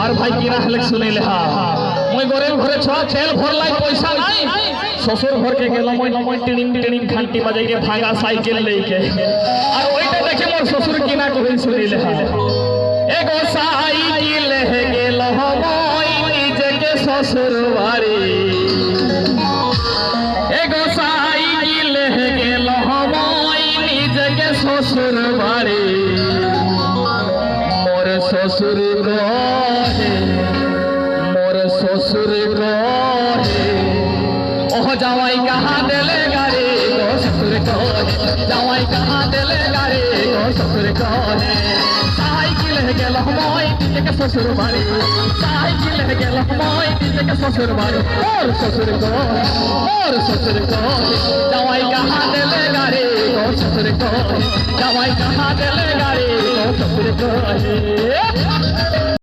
আর ভাই কিনা হলে শুনিলে মই গরিব ঘরে ছ তেল ভরলাই পয়সা নাই শ্বশুর ঘরকে গেলাম মই টিনিং টিনিং ঘান্টি বাজাইকে ভাঙা সাইকেল লইকে আর ওইটা দেখে মোর শ্বশুর কিনা কই শুনিলে এগো সাইকেল হে গেল মই নিজেকে শ্বশুর বাড়ি এগো সাইকেল হে গেল মই নিজেকে শ্বশুর বাড়ি মোর শ্বশুর কহে मोर ससुर कहे ओह जावाई कहाँ दिले गारे गो ससुर कहे जावाई कहाँ दिले गारे गो ससुर कहे साइकिल गेल हमय के ससुर बाड़ी साइकिल गेल हमय के ससुर बाड़ी और ससुर कहे जावाई कहाँ दिले गारे गो ससुर कहे जावाई कहाँ दिले गारे गो ससुर कहे